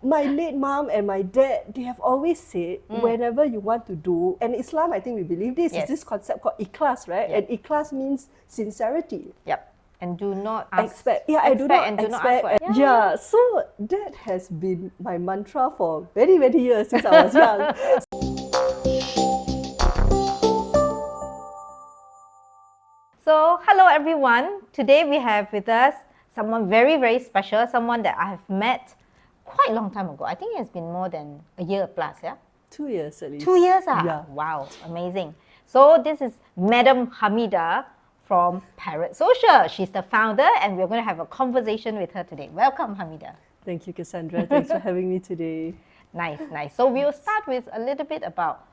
my late mom and my dad, they have always said, whenever you want to do, and Islam, I think we believe this, is this concept called ikhlas, right? And ikhlas means sincerity. Yep. And do not ask. Expect. Yeah, I do not expect. Yeah, so that has been my mantra for many, many years since I was young. So, hello everyone. Today we have with us someone very, very special, someone that I have met quite a long time ago. I think it has been more than a year plus, yeah? 2 years at least. 2 years, ah? Yeah. Wow, amazing. So, this is Madam Hamidah from Parrot Social. She's the founder and we're going to have a conversation with her today. Welcome, Hamidah. Thank you, Cassandra. Thanks for having me today. Nice, nice. So, we'll start with a little bit about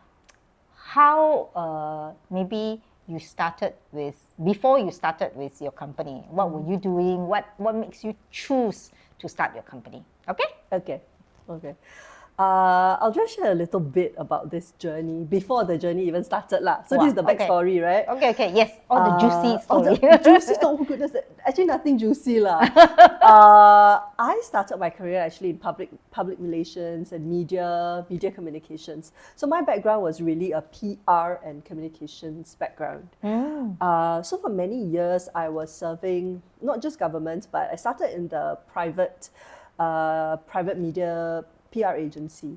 how maybe you started with, before you started with your company. What were you doing? What makes you choose to start your company? Okay? Okay. I'll just share a little bit about this journey before the journey even started lah. So this is the backstory, right? Okay, yes. All the juicy story. Juicy, oh goodness, actually nothing juicy lah. I started my career actually in public relations and media communications. So my background was really a PR and communications background. So for many years I was serving not just governments, but I started in the private media PR agency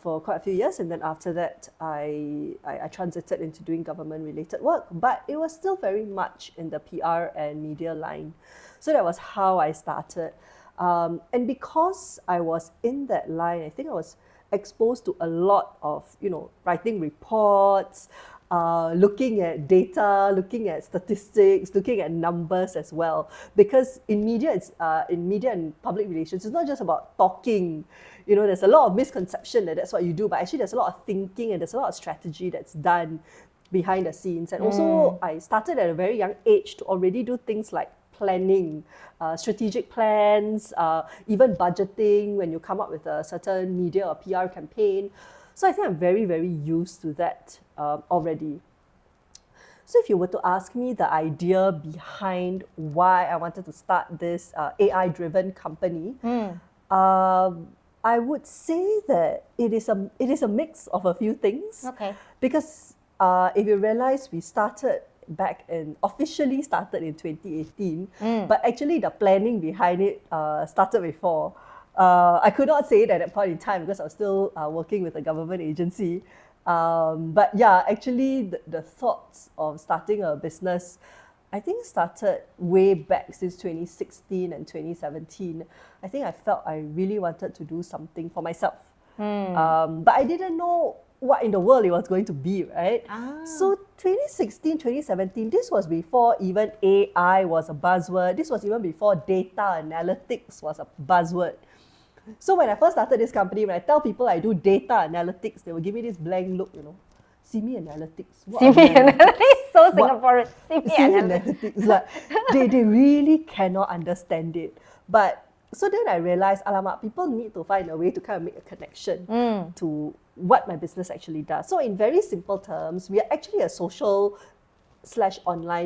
for quite a few years, and then after that I transited into doing government-related work, but it was still very much in the PR and media line. So that was how I started. And because I was in that line, I think I was exposed to a lot of, writing reports, looking at data, looking at statistics, looking at numbers as well. Because in media and public relations, it's not just about talking. There's a lot of misconception that that's what you do, but actually there's a lot of thinking and there's a lot of strategy that's done behind the scenes. And also, I started at a very young age to already do things like planning, strategic plans, even budgeting when you come up with a certain media or PR campaign. So I think I'm very, very used to that already. So if you were to ask me the idea behind why I wanted to start this AI-driven company, I would say that it is a mix of a few things. Okay. Because if you realize we officially started in 2018, but actually the planning behind it started before. I could not say it at that point in time because I was still working with a government agency. But yeah, actually the thoughts of starting a business, I think started way back since 2016 and 2017. I think I felt I really wanted to do something for myself. But I didn't know what in the world it was going to be, right? So 2016, 2017, this was before even AI was a buzzword. This was even before data analytics was a buzzword. So when I first started this company, when I tell people I do data analytics, they will give me this blank look, See me analytics. See me analytics, so Singaporean. See me analytics. Like, they really cannot understand it. But so then I realized, alamak, people need to find a way to kind of make a connection to what my business actually does. So in very simple terms, we are actually a social/online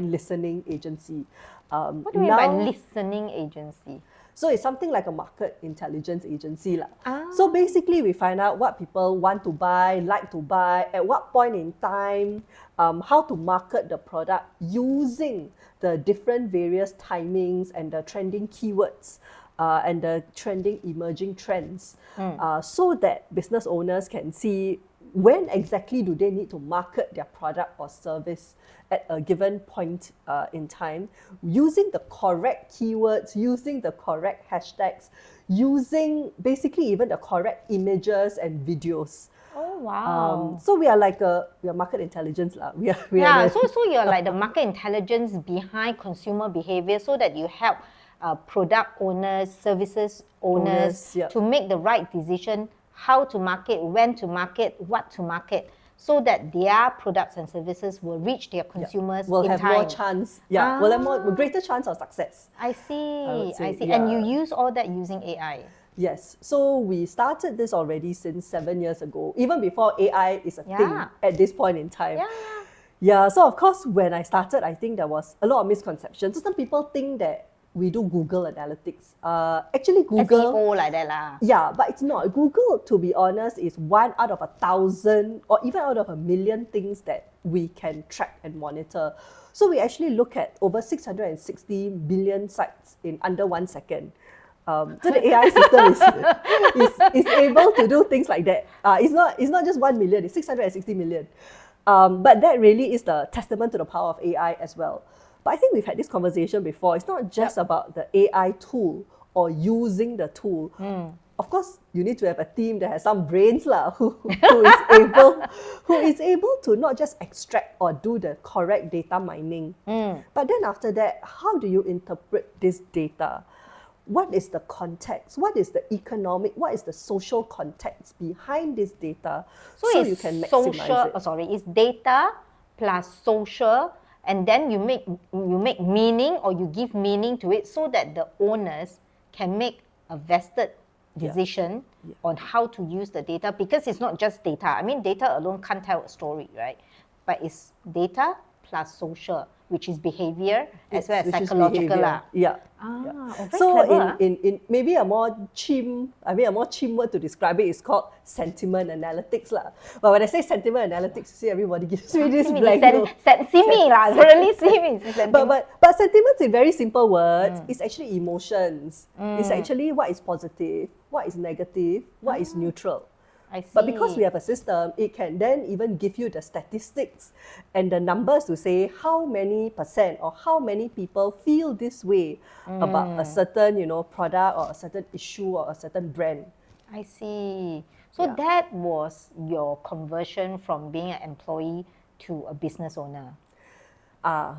listening agency. What do you mean by listening agency? So it's something like a market intelligence agency lah. So basically we find out what people want to buy, like to buy, at what point in time, how to market the product using the different various timings and the trending keywords and the trending emerging trends so that business owners can see when exactly do they need to market their product or service at a given point in time, using the correct keywords, using the correct hashtags, using basically even the correct images and videos. Oh wow! So we are market intelligence lah. So you're like the market intelligence behind consumer behavior, so that you help product owners, services owners to make the right decision, how to market, when to market, what to market, so that their products and services will reach their consumers will in have time. more chance. Will have greater chance of success. I see. Yeah. And you use all that using AI. Yes. So we started this already since 7 years ago, even before AI is a thing at this point in time. Yeah. So of course, when I started, I think there was a lot of misconceptions. So some people think that we do Google Analytics. Actually, Google... SEO like that lah. Yeah, but it's not. Google, to be honest, is 1 out of 1,000 or even out of 1,000,000 things that we can track and monitor. So we actually look at over 660 billion sites in under 1 second. So the AI system is able to do things like that. It's not just 1 million, it's 660 million. But that really is the testament to the power of AI as well. But I think we've had this conversation before. It's not just about the AI tool or using the tool. Of course, you need to have a team that has some brains who is able to not just extract or do the correct data mining. But then after that, how do you interpret this data? What is the context? What is the economic? What is the social context behind this data? So you can maximize it. It's data plus social, and then you make meaning, or you give meaning to it, so that the owners can make a vested decision on how to use the data, because it's not just data. I mean, data alone can't tell a story, right? But it's data plus social, which is behavior as well as psychological. So clever, in maybe a more chim word to describe it is called sentiment analytics lah. But when I say sentiment analytics, see, everybody gives me this blank look. But sentiments in very simple words is actually emotions. It's actually what is positive, what is negative, what is neutral. I see. But because we have a system, it can then even give you the statistics and the numbers to say how many percent or how many people feel this way about a certain, product or a certain issue or a certain brand. I see. So that was your conversion from being an employee to a business owner.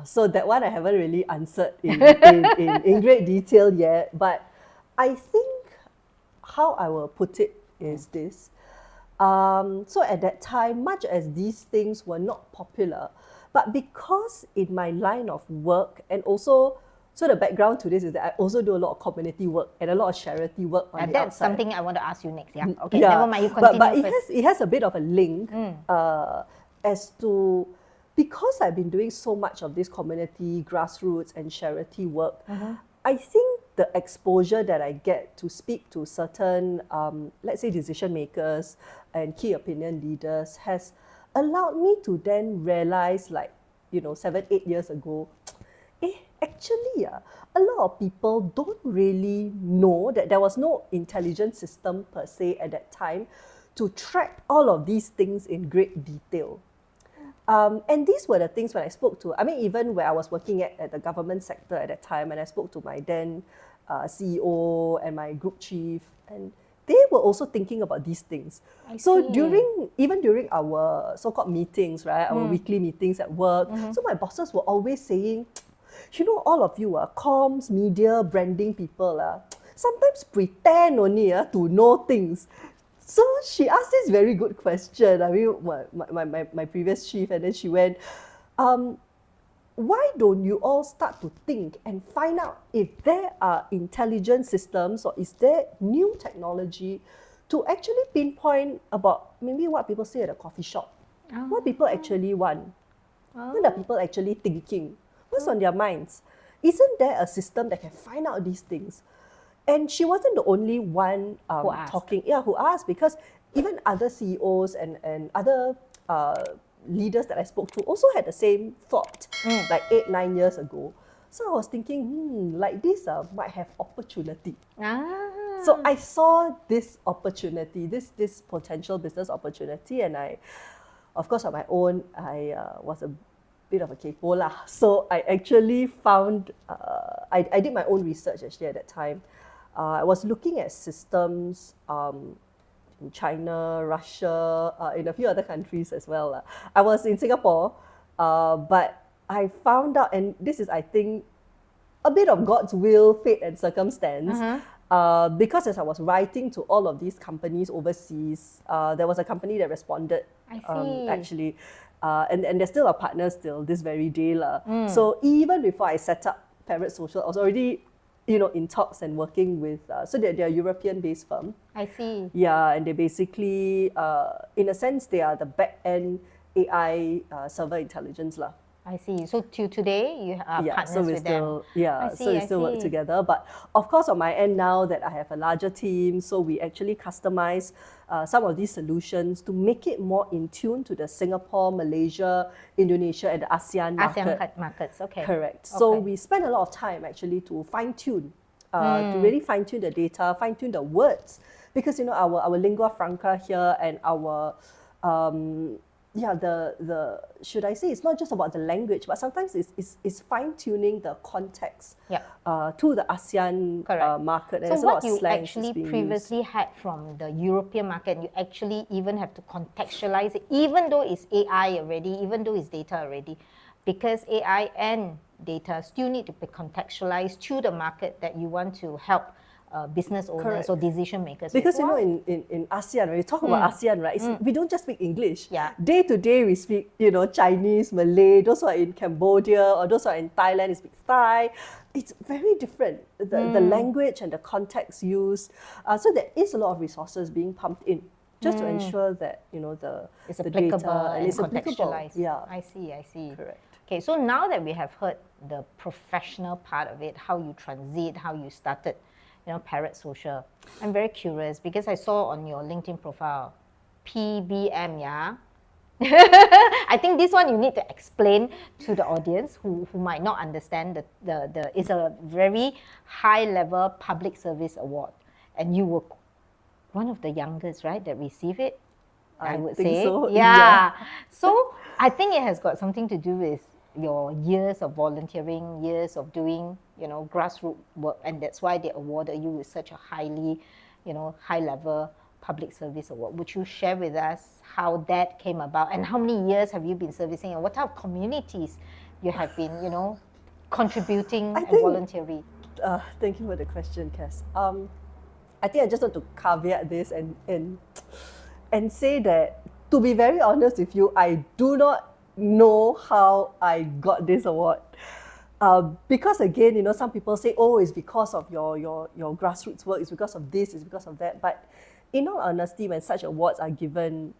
So that one I haven't really answered in great detail yet. But I think how I will put it is this. So at that time, much as these things were not popular, but because in my line of work, and also, so the background to this is that I also do a lot of community work and a lot of charity work on the that's outside. something I want to ask you next. Okay, never mind, you continue but first. it has a bit of a link as to, because I've been doing so much of this community, grassroots and charity work, I think the exposure that I get to speak to certain, let's say, decision makers and key opinion leaders has allowed me to then realize, 7-8 years ago, actually, a lot of people don't really know that there was no intelligence system per se at that time to track all of these things in great detail. And these were the things when I spoke to, even where I was working at the government sector at that time, and I spoke to my then CEO and my group chief, and they were also thinking about these things. So even during our so-called meetings, right, our weekly meetings at work, so my bosses were always saying, all of you are comms, media, branding people, sometimes pretend only to know things. So she asked this very good question. My previous chief, and then she went, why don't you all start to think and find out if there are intelligent systems or is there new technology to actually pinpoint about maybe what people say at a coffee shop, what people actually want, what are people actually thinking, what's on their minds? Isn't there a system that can find out these things? And she wasn't the only one who asked, because even other CEOs and other leaders that I spoke to also had the same thought, 8-9 years ago. So I was thinking, this might have opportunity. So I saw this opportunity, this potential business opportunity, and I, of course, on my own, I was a bit of a kepo lah. So I actually found, I did my own research actually at that time. I was looking at systems in China, Russia, in a few other countries as well. I was in Singapore, but I found out, and this is, I think, a bit of God's will, fate and circumstance, because as I was writing to all of these companies overseas, there was a company that responded, actually, and they're still a partner still this very day. So even before I set up Parrot Social, I was already in talks and working with, so they're a European-based firm. I see. Yeah, and they basically, in a sense, they are the back-end AI server intelligence. I see. So till today, you are partners with them. So we still work together. But of course, on my end now that I have a larger team, so we actually customize some of these solutions to make it more in tune to the Singapore, Malaysia, Indonesia, and the ASEAN markets. Okay. Correct. So we spend a lot of time actually to fine tune, to really fine tune the data, fine tune the words, because our lingua franca here and our the should I say, it's not just about the language, but sometimes it's fine-tuning the context to the ASEAN market. So what you actually previously had from the European market, you actually even have to contextualize it, even though it's AI already, even though it's data already, because AI and data still need to be contextualized to the market that you want to help business owners or decision makers. Because in ASEAN, when you talk about ASEAN, right, we don't just speak English. Day to day we speak, Chinese, Malay, those who are in Cambodia or those who are in Thailand, they speak Thai. It's very different, the language and the context used. So there is a lot of resources being pumped in just to ensure that, it's the applicable data and it's contextualized. Yeah. I see. Correct. Okay, so now that we have heard the professional part of it, how you transit, how you started, Parrot Social, I'm very curious because I saw on your LinkedIn profile, PBM, yeah? I think this one you need to explain to the audience who might not understand it's a very high level public service award, and you were one of the youngest, right, that receive it? I would say so. Yeah. So I think it has got something to do with your years of volunteering, years of doing, grassroots work, and that's why they awarded you with such a highly, high level public service award. Would you share with us how that came about, and how many years have you been servicing, and what type of communities you have been, contributing and volunteering? Thank you for the question, Cass. I think I just want to caveat this and say that, to be very honest with you, I do not know how I got this award. Because again, some people say, oh, it's because of your grassroots work, it's because of this, it's because of that. But in all honesty, when such awards are given,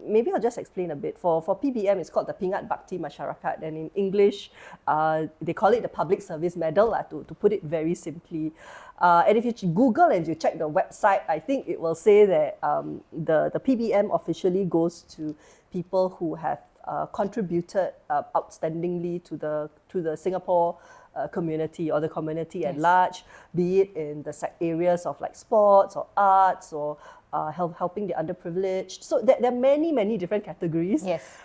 maybe I'll just explain a bit. For PBM, it's called the Pingat Bakti Masyarakat, and in English, they call it the Public Service Medal, to put it very simply. And if you Google and you check the website, I think it will say that the PBM officially goes to people who have contributed outstandingly to the Singapore community or the community at large, be it in the areas of like sports or arts or helping the underprivileged. So there are many, many different categories. Yes.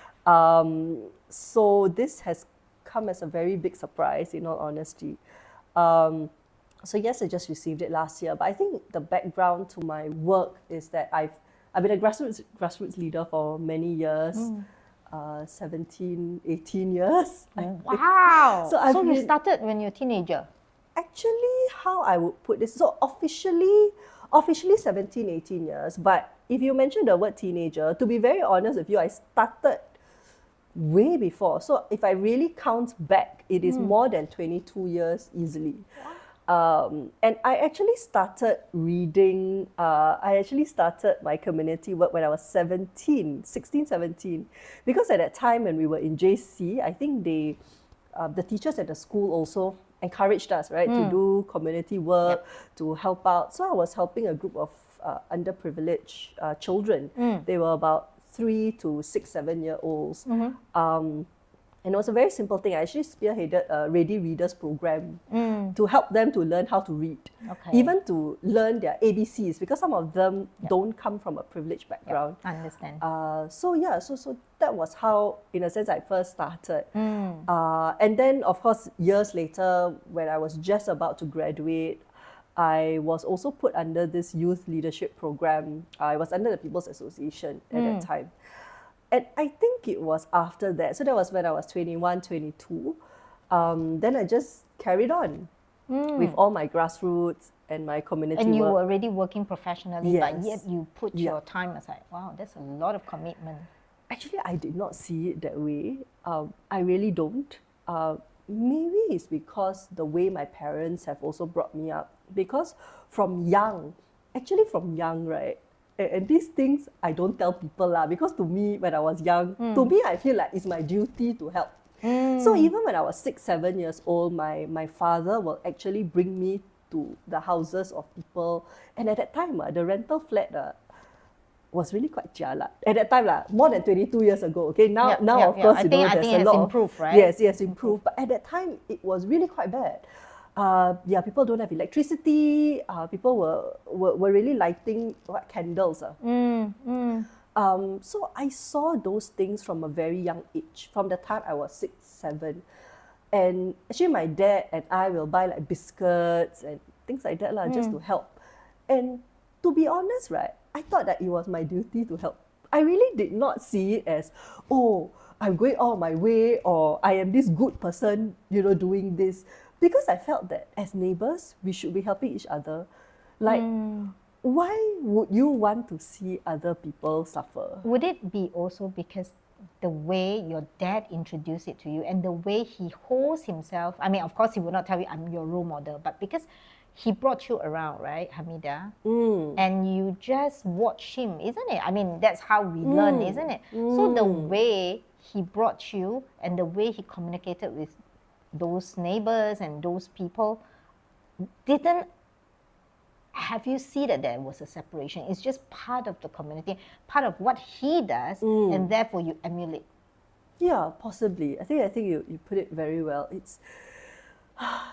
So this has come as a very big surprise, in all honesty. So yes, I just received it last year, but I think the background to my work is that I've been a grassroots leader for many years. 17, 18 years. Wow! So you started when you're a teenager? Actually, how I would put this, so officially 17, 18 years, but if you mention the word teenager, to be very honest with you, I started way before. So if I really count back, it is more than 22 years easily. And I actually started reading, I actually started my community work when I was 16, 17. Because at that time when we were in JC, I think the teachers at the school also encouraged us, right, to do community work, to help out. So I was helping a group of underprivileged children. They were about 3 to 6, 7-year-olds. And it was a very simple thing. I actually spearheaded a Ready Readers program to help them to learn how to read, even to learn their ABCs, because some of them don't come from a privileged background. I understand. So that was how, in a sense, I first started. And then, of course, years later, when I was just about to graduate, I was also put under this youth leadership program. I was under the People's Association at that time. And I think it was after that, so that was when I was 21, 22, then I just carried on with all my grassroots and my community work. And you were already working professionally, but yet you put your time aside. Wow, that's a lot of commitment. Actually, I did not see it that way. I really don't. Maybe it's because the way my parents have also brought me up. Because from young, right, And these things I don't tell people lah, because to me, when I was young, to me I feel like it's my duty to help. So even when I was 6, 7 years old, my father will actually bring me to the houses of people. And at that time, the rental flat was really quite jialat. At that time, more than 22 years ago. Okay, now of course, I think there's it a lot has improved, right? Yes, improved. But at that time, it was really quite bad. People don't have electricity. People were really lighting candles. So I saw those things from a very young age, from the time I was 6, 7. And actually my dad and I will buy like biscuits and things like that just to help. And to be honest, right, I thought that it was my duty to help. I really did not see it as, oh, I'm going all my way, or I am this good person, doing this. Because I felt that as neighbors, we should be helping each other. Like, why would you want to see other people suffer? Would it be also because the way your dad introduced it to you and the way he holds himself? I mean, of course, he would not tell you, I'm your role model, but because he brought you around, right, Hamidah? And you just watch him, isn't it? I mean, that's how we learn, isn't it? So the way he brought you and the way he communicated with those neighbors and those people, have you seen that there was a separation? It's just part of the community, part of what he does, and therefore you emulate. Yeah, possibly. I think you put it very well.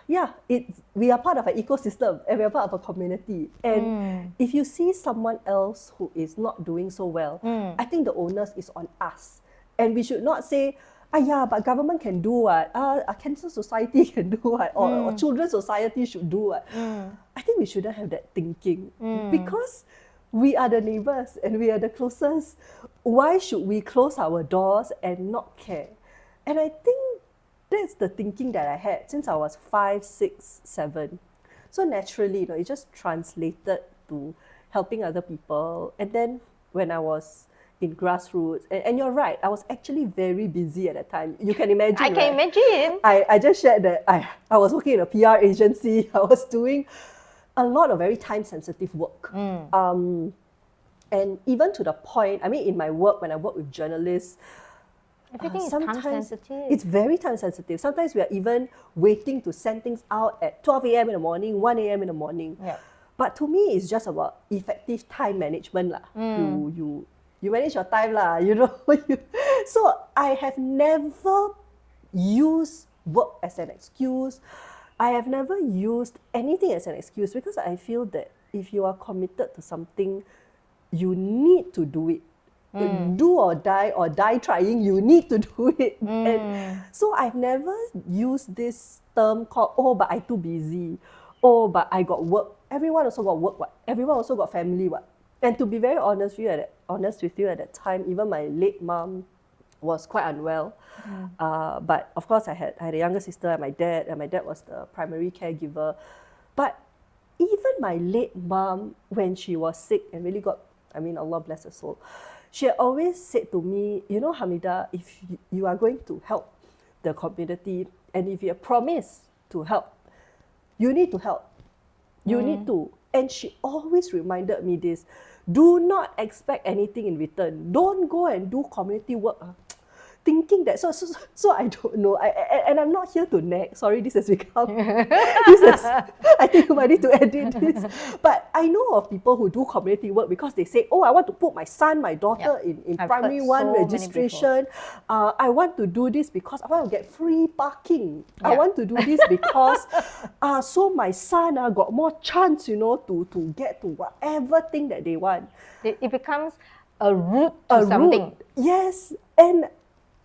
We are part of an ecosystem and we are part of a community. And if you see someone else who is not doing so well, I think the onus is on us. And we should not say, but government can do what? A cancer society can do what? Or children's society should do what? I think we shouldn't have that thinking. Because we are the neighbors and we are the closest. Why should we close our doors and not care? And I think that's the thinking that I had since I was 5, 6, 7. So naturally, it just translated to helping other people. And then when I was in grassroots, and you're right, I was actually very busy at that time. You can imagine, I can imagine. I just shared that I was working in a PR agency. I was doing a lot of very time-sensitive work. And even to the point, I mean, in my work, when I work with journalists, everything is time-sensitive. It's very time-sensitive. Sometimes we are even waiting to send things out at 12 a.m. in the morning, 1 a.m. in the morning. Yeah. But to me, it's just about effective time management. You manage your time, So I have never used work as an excuse. I have never used anything as an excuse, because I feel that if you are committed to something, you need to do it. Do or die trying, you need to do it. And so I've never used this term called, but I'm too busy. But I got work. Everyone also got work, what? Everyone also got family, what? And to be very honest with you at that time, even my late mom was quite unwell. But of course, I had a younger sister and my dad was the primary caregiver. But even my late mom, when she was sick and really Allah bless her soul, she had always said to me, Hamidah, if you are going to help the community and if you have promised to help, you need to help. You need to. And she always reminded me this: do not expect anything in return. Don't go and do community work thinking that. So I don't know. And I'm not here to nag. Sorry, this has become. I think you might need to edit this. But I know of people who do community work because they say, I want to put my son, my daughter in primary 1 registration. I want to do this because I want to get free parking. I want to do this because so my son got more chance, to get to whatever thing that they want. It becomes a route to something. Route. Yes. And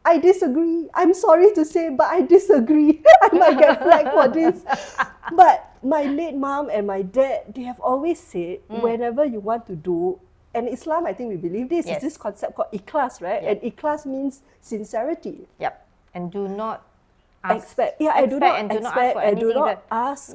I disagree. I'm sorry to say, but I disagree. I might get flagged for this. But my late mom and my dad, they have always said, whenever you want to do, and Islam, I think we believe this, is this concept called ikhlas, right? And ikhlas means sincerity. Yep. And do not expect. I do not ask.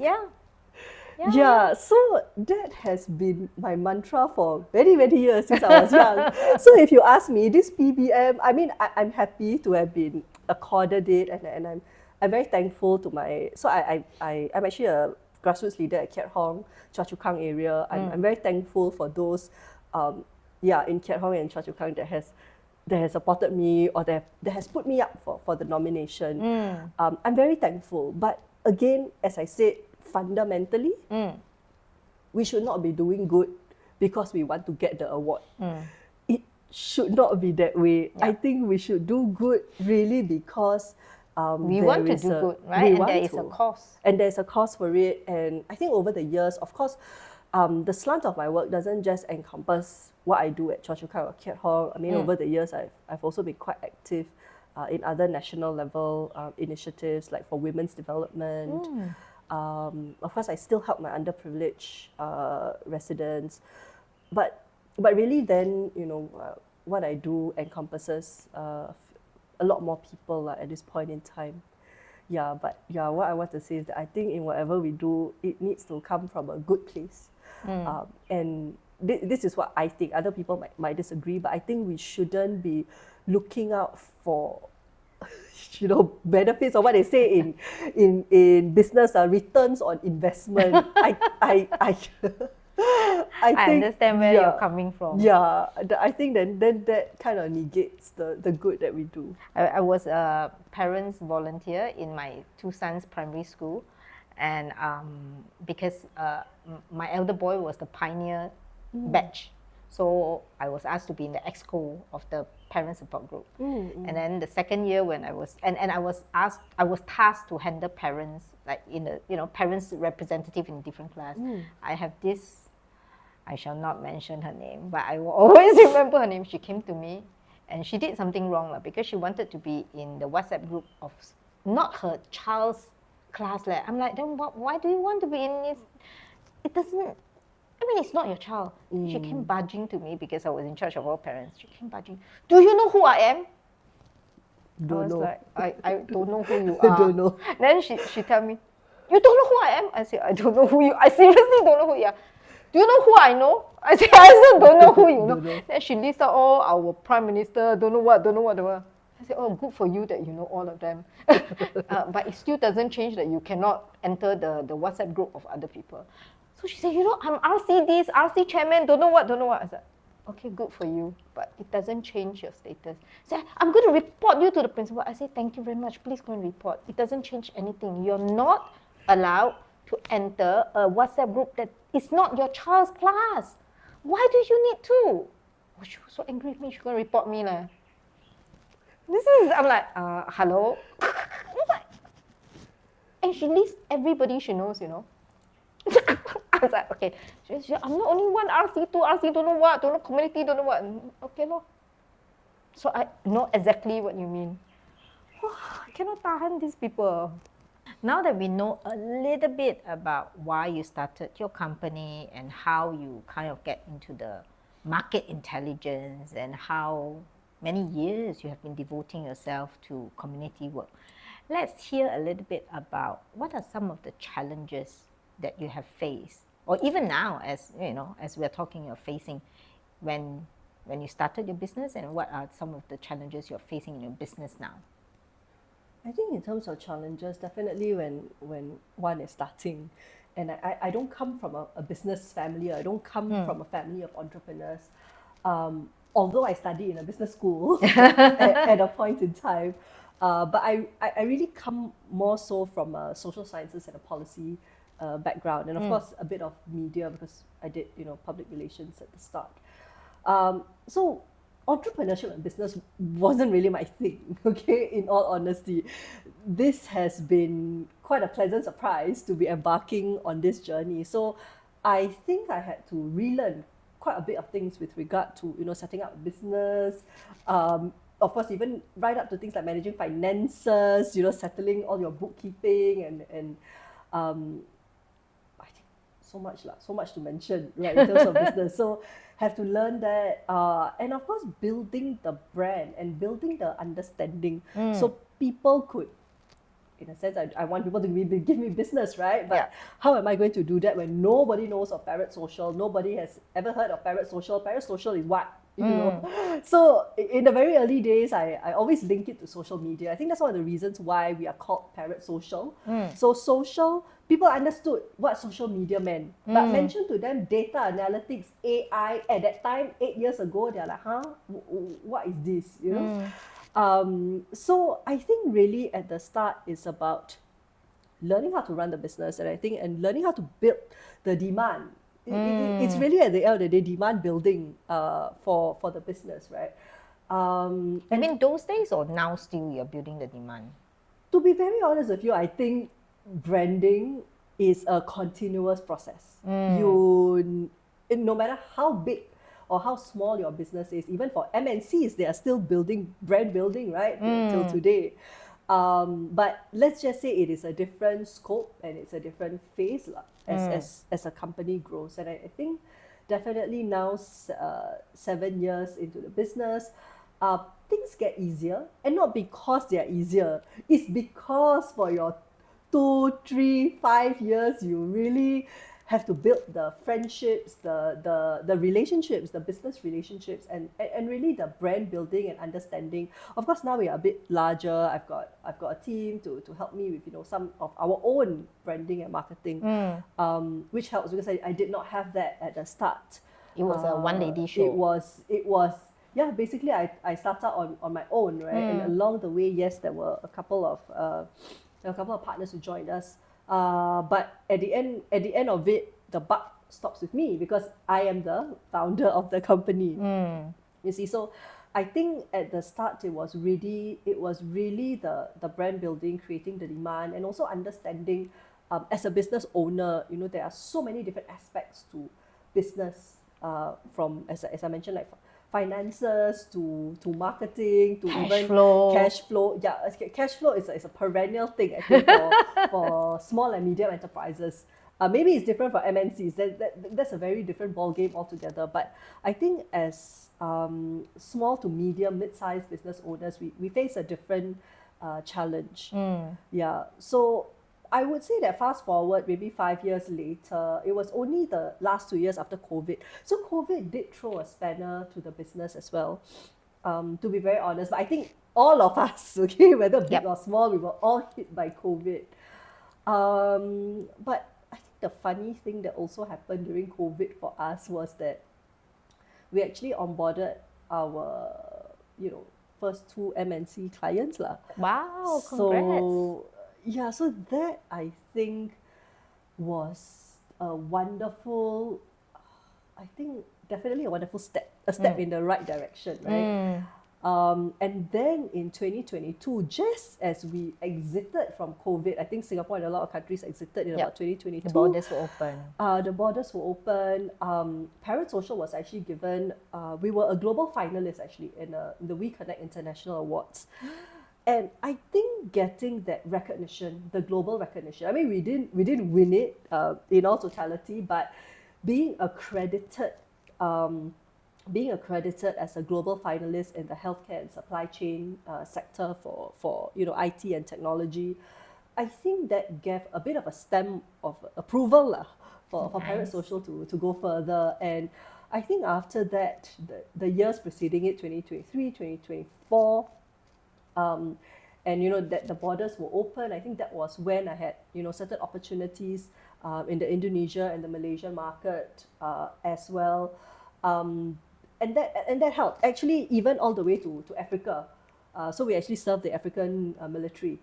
Yeah, so that has been my mantra for many, many years since I was young. So if you ask me, this PBM, I mean, I'm happy to have been accorded it, and I'm very thankful to my. So I'm actually a grassroots leader at Kiat Hong, Choa Chu Kang area. I'm very thankful for those in Keat Hong and Choa Chu Kang that has supported me or that has put me up for the nomination. I'm very thankful. But again, as I said, fundamentally, we should not be doing good because we want to get the award. It should not be that way. I think we should do good really because we want to do good, right? And there is a cause. And there's a cause for it. And I think over the years, of course, the slant of my work doesn't just encompass what I do at Choa Chu Kang or Keat Hong. I mean, over the years, I've also been quite active in other national level initiatives, like for women's development. Of course, I still help my underprivileged residents. But really then, what I do encompasses a lot more people at this point in time. But what I want to say is that I think in whatever we do, it needs to come from a good place. And this is what I think. Other people might disagree, but I think we shouldn't be looking out for benefits or what they say in business, returns on investment. I think, understand where you're coming from. I think then that kind of negates the good that we do. I was a parents volunteer in my two sons' primary school, and because my elder boy was the pioneer batch, so I was asked to be in the exco of the parent support group. And then the second year when I was I was tasked to handle parents, like in the parents representative in different class. I have this, I shall not mention her name, but I will always remember her name. She came to me and she did something wrong because she wanted to be in the WhatsApp group of not her child's class. I'm like, then why do you want to be in this? It doesn't, it's not your child. She came barging to me because I was in charge of all parents. She came barging. Do you know who I am? Don't know. Like, I don't know who you are. Don't know. Then she tell me, you don't know who I am? I said, I don't know who you are. I seriously don't know who you are. Do you know who I know? I said, I still don't know who you know. Then she listed all our prime minister, don't know what. I said, oh, good for you that you know all of them. But it still doesn't change that you cannot enter the WhatsApp group of other people. So she said, I'm RC this, RC chairman, don't know what. I said, okay, good for you, but it doesn't change your status. She said, I'm going to report you to the principal. I said, thank you very much, please go and report. It doesn't change anything. You're not allowed to enter a WhatsApp group that is not your child's class. Why do you need to? Oh, she was so angry with me, she's going to report me. I'm like, hello? And she lists everybody she knows, I was like, okay. She said, I'm not only one RC2, RC don't know what, don't know community, don't know what. Okay, no. So I know exactly what you mean. I cannot tahan these people. Now that we know a little bit about why you started your company and how you kind of get into the market intelligence and how many years you have been devoting yourself to community work, let's hear a little bit about what are some of the challenges that you have faced, or even now, as we're talking, you're facing when you started your business, and what are some of the challenges you're facing in your business now? I think in terms of challenges, definitely when one is starting, and I don't come from a business family, I don't come from a family of entrepreneurs, although I studied in a business school at a point in time, but I really come more so from a social sciences and a policy background, and of course a bit of media because I did public relations at the start. So entrepreneurship and business wasn't really my thing, okay, in all honesty. This has been quite a pleasant surprise to be embarking on this journey. So I think I had to relearn quite a bit of things with regard to setting up a business, of course even right up to things like managing finances, settling all your bookkeeping and I think so much to mention, right, in terms of business. So have to learn that, and of course building the brand and building the understanding, so people could, in a sense, I want people to give me business, right? But how am I going to do that when nobody knows of Parrot Social? Nobody has ever heard of Parrot Social. Parrot Social is what? So in the very early days, I always link it to social media. I think that's one of the reasons why we are called Parrot Social. So social people understood what social media meant. But mentioned to them data analytics, AI, at that time, 8 years ago, they're like, huh? What is this? You know? So I think really at the start it's about learning how to run the business, and learning how to build the demand. It's really at the end of the day demand building for the business, right? I mean those days or now still you're building the demand? To be very honest with you, I think branding is a continuous process. No matter how big or how small your business is, even for MNCs, they are still building brand building, right? Till today. But let's just say it is a different scope and it's a different phase as a company grows. And I think definitely now, 7 years into the business, things get easier, and not because they are easier. It's because for your 2, 3, 5 years, you really have to build the friendships, the relationships, the business relationships, and really the brand building and understanding. Of course, now we are a bit larger. I've got a team to help me with some of our own branding and marketing, which helps because I did not have that at the start. It was a one-lady show. It was. Yeah, basically I started on my own, right? And along the way, yes, there were a couple of partners who joined us. But at the end of it, the buck stops with me because I am the founder of the company. You see, so I think at the start it was really the brand building, creating the demand, and also understanding as a business owner, there are so many different aspects to business, from as I mentioned, like finances to marketing to cash flow. Cash flow. Yeah, cash flow is a perennial thing, I think, for small and medium enterprises. Maybe it's different for MNCs. That's a very different ball game altogether. But I think as small to medium, mid-sized business owners, we face a different challenge. Yeah. So I would say that fast forward maybe 5 years later, it was only the last 2 years after COVID. So COVID did throw a spanner to the business as well, to be very honest. But I think all of us, okay, whether big or small, we were all hit by COVID. But I think the funny thing that also happened during COVID for us was that we actually onboarded our, first 2 MNC clients lah. Wow, congrats. So that I think was a wonderful, definitely a wonderful step, in the right direction, right? And then in 2022, just as we exited from COVID, I think Singapore and a lot of countries exited in about 2022. The borders were open. The borders were open. Parrot Social was actually given, we were a global finalist actually in the We Connect International Awards. And I think getting that recognition, the global recognition, I mean, we didn't win it in all totality, but being accredited as a global finalist in the healthcare and supply chain sector for IT and technology, I think that gave a bit of a stamp of approval for Parrot Social to go further. And I think after that, the years preceding it, 2023, 2024, and that the borders were open. I think that was when I had certain opportunities in the Indonesia and the Malaysian market as well, and that helped actually even all the way to Africa. So we actually served the African military.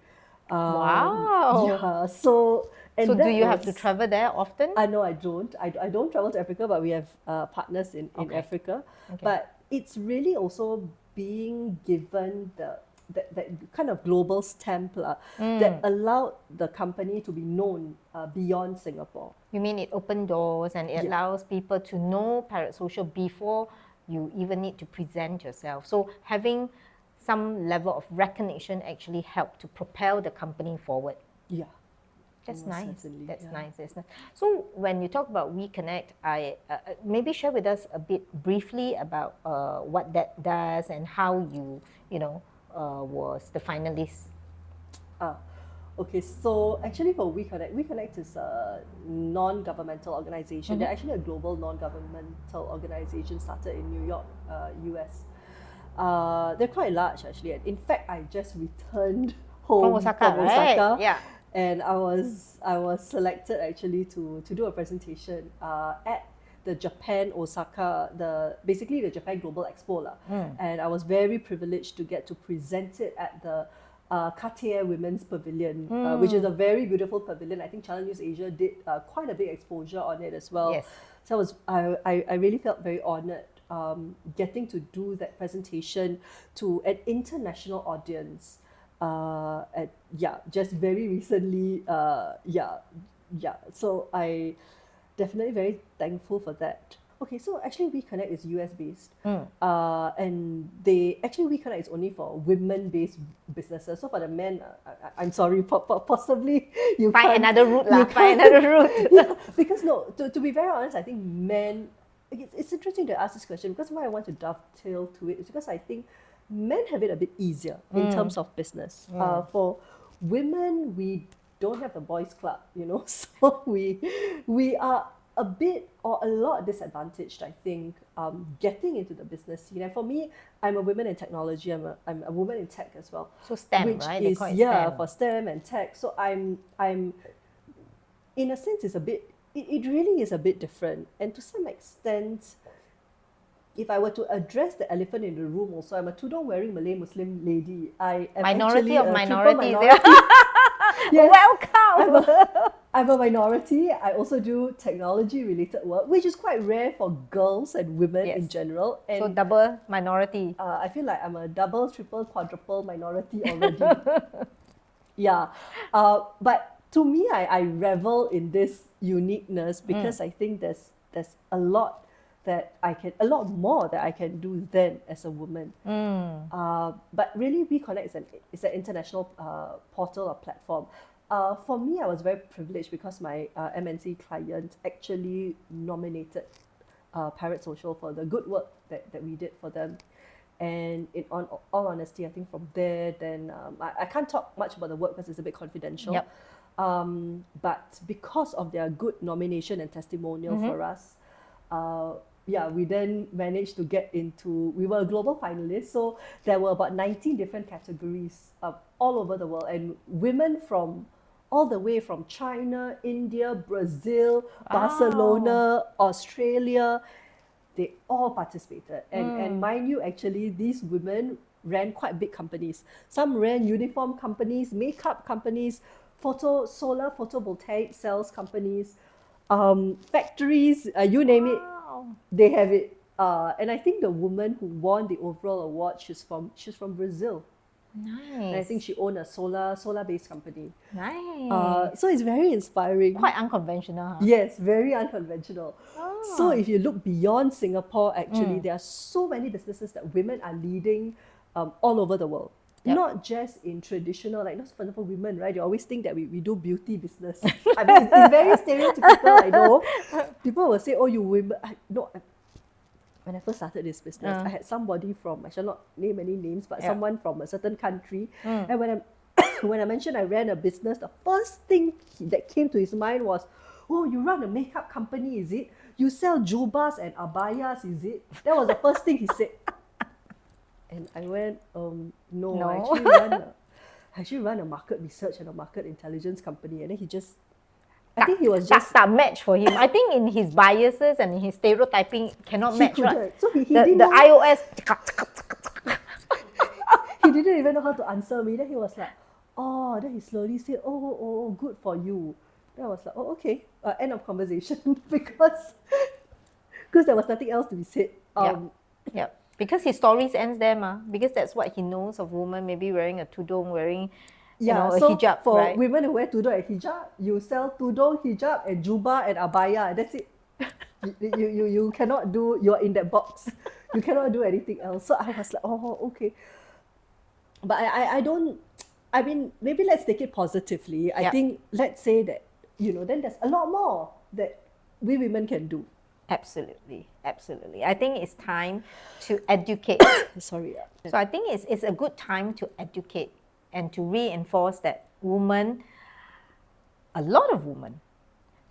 Wow. Yeah. So do you have to travel there often? No, I don't. I don't travel to Africa, but we have partners in Africa. Okay. But it's really also being given that kind of global stamp that allowed the company to be known beyond Singapore. You mean it opened doors and it allows people to know Parrot Social before you even need to present yourself. So having some level of recognition actually helped to propel the company forward. Yeah. That's nice. That's nice. So when you talk about We Connect, I maybe share with us a bit briefly about what that does and how you was the finalist. Okay, so actually for We Connect is a non-governmental organization. They're actually a global non-governmental organization started in New York, US. They're quite large actually. In fact, I just returned home from Osaka, right? Yeah. and I was selected actually to do a presentation at the Japan Osaka, basically the Japan Global Expo lah. And I was very privileged to get to present it at the Cartier Women's Pavilion, which is a very beautiful pavilion. I think Channel News Asia did quite a big exposure on it as well. Yes. So I really felt very honoured getting to do that presentation to an international audience. Just very recently. So I definitely very thankful for that. Okay, so actually WeConnect is US based, and WeConnect is only for women based businesses. So for the men, I'm sorry, possibly you find another route lah. Find another route. Yeah, because no, to be very honest, I think men. It's interesting to ask this question because why I want to dovetail to it is because I think men have it a bit easier in terms of business. For women, we don't have the boys club, so we are a bit or a lot disadvantaged, I think, getting into the business scene. And for me, I'm a woman in technology. I'm a woman in tech as well. So STEM, which right? Is, STEM. For STEM and tech. So I'm in a sense, it really is a bit different. And to some extent, if I were to address the elephant in the room also, I'm a tudung wearing Malay Muslim lady. I am minority actually of a minorities. minority. Yes. Welcome. I'm a minority. I also do technology related work, which is quite rare for girls and women in general. And so double minority. I feel like I'm a double, triple, quadruple minority already. Yeah. But to me, I revel in this uniqueness because I think there's a lot more that I can do then as a woman. But really, WeConnect is an international portal or platform. For me, I was very privileged because my MNC client actually nominated Parrot Social for the good work that we did for them. And in all honesty, I think from there, then I can't talk much about the work because it's a bit confidential. Yep. But because of their good nomination and testimonial for us, we then managed to get into, we were a global finalist, so there were about 19 different categories all over the world, and women from all the way from China, India, Brazil, Barcelona, Australia, they all participated. And mind you, actually, these women ran quite big companies. Some ran uniform companies, makeup companies, solar photovoltaic cells companies, factories, you name it, they have it. And I think the woman who won the overall award, she's from Brazil. Nice. And I think she owned a solar-based company. Nice. So it's very inspiring. Quite unconventional, huh? Yes, very unconventional. So if you look beyond Singapore, actually, there are so many businesses that women are leading all over the world. Yep. Not just in traditional, like, not for example, women, right? You always think that we do beauty business. I mean, it's very stereotypical, I know. People will say, oh, you women. When I first started this business, I had somebody from, I shall not name any names, but someone from a certain country. And when I mentioned I ran a business, the first thing that came to his mind was, oh, you run a makeup company, is it? You sell jubas and abayas, is it? That was the first thing he said. And I went, no. I actually run a market research and a market intelligence company. And then I think he was just... That match for him. I think in his biases and in his stereotyping cannot match, right? So he the iOS... He didn't even know how to answer me. Then he was like, oh, then he slowly said, oh, good for you. Then I was like, oh, okay. End of conversation. because there was nothing else to be said. Yep. Because his stories ends there, because that's what he knows of women, maybe wearing a tudung, wearing a hijab. For right? women who wear tudung and hijab, you sell tudung, hijab, and juba and abaya. That's it. you cannot do, you're in that box. You cannot do anything else. So I was like, oh, okay. But I mean, maybe let's take it positively. I think, let's say that, then there's a lot more that we women can do. Absolutely. I think it's time to educate. Sorry. So I think it's a good time to educate and to reinforce that a lot of women,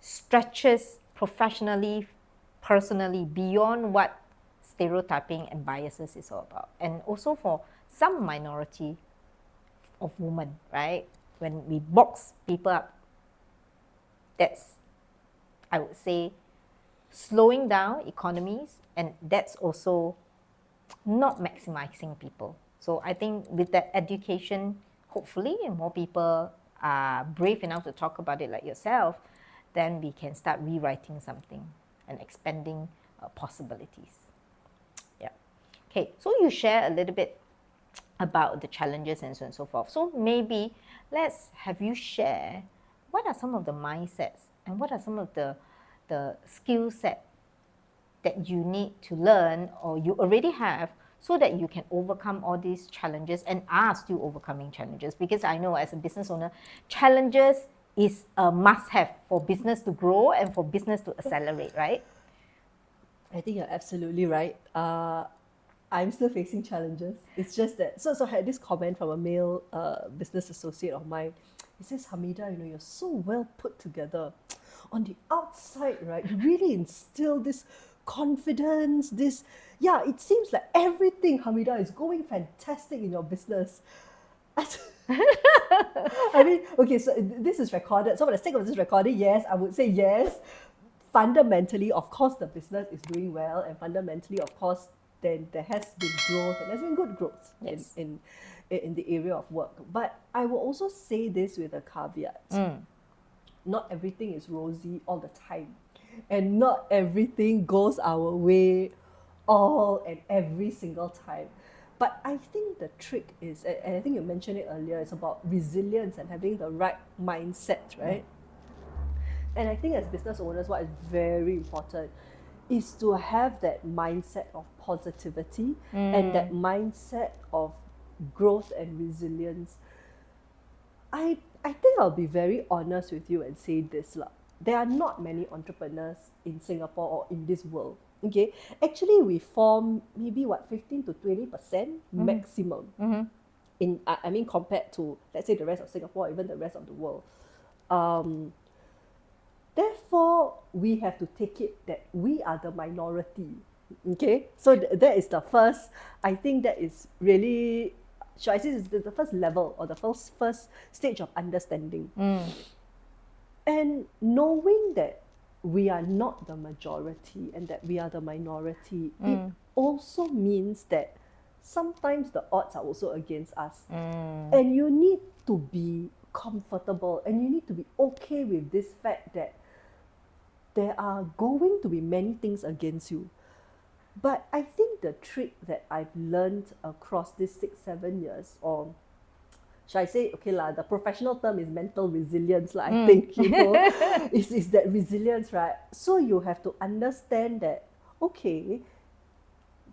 stretches professionally, personally, beyond what stereotyping and biases is all about. And also for some minority of women, right? when we box people up, that's, I would say, slowing down economies, and that's also not maximizing people. So I think with that education, hopefully more people are brave enough to talk about it like yourself, then we can start rewriting something and expanding possibilities. Yeah. Okay, so you share a little bit about the challenges and so on and so forth. So maybe let's have you share what are some of the mindsets and what are some of the skill set that you need to learn or you already have so that you can overcome all these challenges and are still overcoming challenges. Because I know as a business owner, challenges is a must-have for business to grow and for business to accelerate, right? I think you're absolutely right. I'm still facing challenges. It's just that, so I had this comment from a male business associate of mine. He says, Hamidah, you're so well put together. On the outside, right, you really instill this confidence, it seems like everything, Hamidah, is going fantastic in your business. I mean, okay, so this is recorded. So for the sake of this recording, yes, I would say yes. Fundamentally, of course, the business is doing well, and fundamentally, of course, then there has been growth, and there's been good growth in the area of work. But I will also say this with a caveat. Not everything is rosy all the time. And not everything goes our way all and every single time. But I think the trick is, and I think you mentioned it earlier, it's about resilience and having the right mindset, right? And I think as business owners, what is very important is to have that mindset of positivity and that mindset of growth and resilience. I think I'll be very honest with you and say this. There are not many entrepreneurs in Singapore or in this world. Okay, actually we form maybe 15 to 20% maximum in compared to, let's say, the rest of Singapore, even the rest of the world. Therefore, we have to take it that we are the minority. Okay, so that is the first. I think that is really, should I say, is the first level or the first stage of understanding. And knowing that we are not the majority and that we are the minority, it also means that sometimes the odds are also against us. And you need to be comfortable and you need to be okay with this fact that there are going to be many things against you. But I think the trick that I've learned across these 6-7 years, or should I say, the professional term is mental resilience, I think, is that resilience, right? So you have to understand that, okay,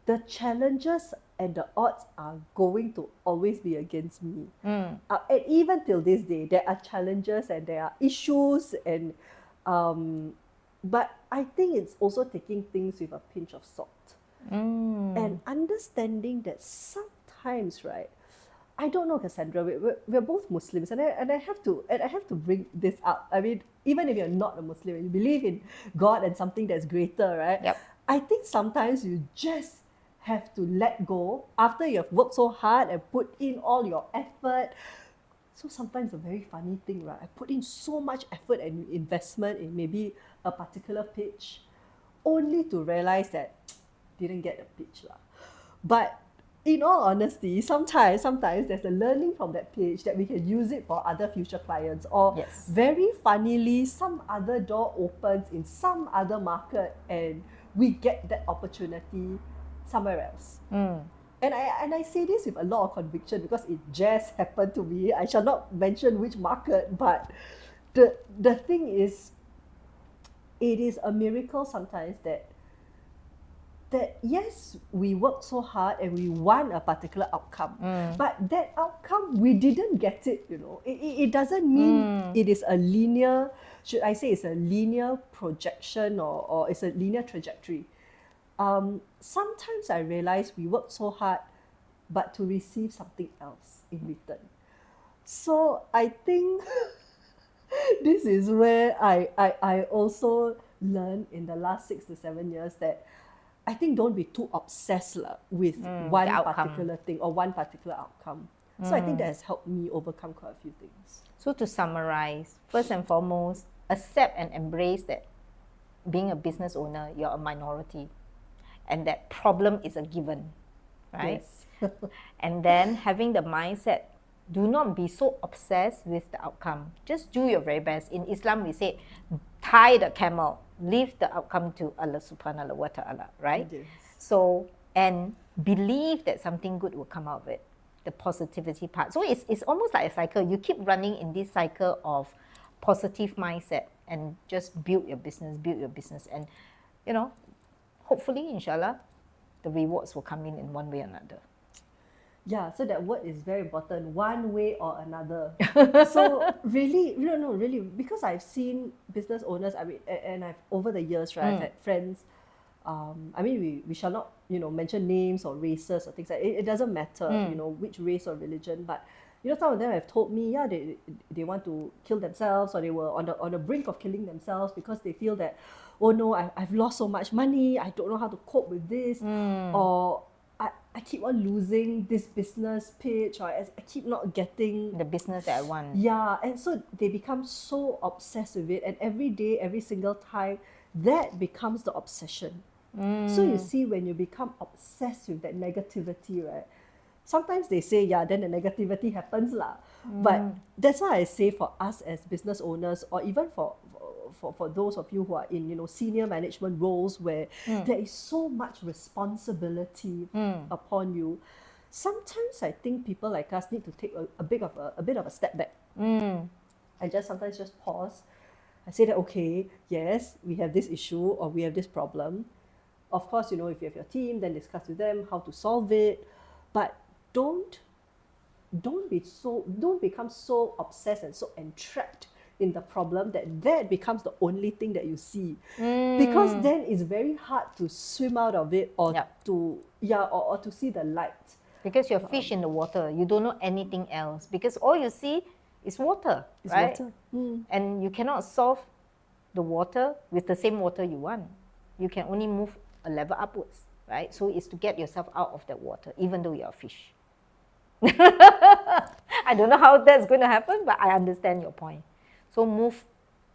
the challenges and the odds are going to always be against me. And even till this day, there are challenges and there are issues, and but I think it's also taking things with a pinch of salt. And understanding that sometimes, right, I don't know, Cassandra, we're both Muslims, and I have to bring this up. I mean, even if you're not a Muslim, you believe in God and something that's greater, right? Yep. I think sometimes you just have to let go after you've worked so hard and put in all your effort. So sometimes a very funny thing, right? I put in so much effort and investment in maybe a particular pitch, only to realize that didn't get the pitch. But in all honesty, sometimes there's a learning from that pitch that we can use it for other future clients. Or very funnily, some other door opens in some other market and we get that opportunity somewhere else. And I say this with a lot of conviction because it just happened to me. I shall not mention which market, but the thing is, it is a miracle sometimes that yes, we work so hard and we want a particular outcome, but that outcome, we didn't get it, It doesn't mean it is a linear, should I say it's a linear projection or it's a linear trajectory. Sometimes I realize we work so hard, but to receive something else in return. So I think this is where I also learned in the last 6 to 7 years that I think don't be too obsessed with one particular thing or one particular outcome. So I think that has helped me overcome quite a few things. So to summarize, first and foremost, accept and embrace that being a business owner, you're a minority, and that problem is a given, right? Yes. And then having the mindset, do not be so obsessed with the outcome. Just do your very best. In Islam, we say, tie the camel, leave the outcome to Allah subhanahu wa ta'ala, right? Yes. So, and believe that something good will come out of it, the positivity part. So it's almost like a cycle. You keep running in this cycle of positive mindset and just build your business. And, you know, hopefully, inshallah, the rewards will come in one way or another. Yeah, so that word is very important, one way or another. So really, because I've seen business owners, I mean, and I've, over the years, right, I've had friends, I mean, we shall not, mention names or races or things like that. It doesn't matter, which race or religion, but, some of them have told me, yeah, they want to kill themselves, or they were on the brink of killing themselves because they feel that, oh no, I've lost so much money, I don't know how to cope with this, or I keep on losing this business pitch, or I keep not getting the business that I want. Yeah, and so they become so obsessed with it, and every day, every single time, that becomes the obsession. So you see, when you become obsessed with that negativity, right? Sometimes they say, yeah, then the negativity happens lah. But that's why I say, for us as business owners, or even for those of you who are in senior management roles where there is so much responsibility upon you, sometimes I think people like us need to take a bit of a step back and sometimes just pause. I say that, okay, yes, we have this issue or we have this problem. Of course, if you have your team, then discuss with them how to solve it, but don't become so obsessed and so entrapped in the problem that becomes the only thing that you see, because then it's very hard to swim out of it, or or to see the light, because you're fish in the water. You don't know anything else, because all you see is water, right? And you cannot solve the water with the same water you want. You can only move a level upwards, right? So it's to get yourself out of that water, even though you're a fish. I don't know how that's going to happen, but I understand your point. So move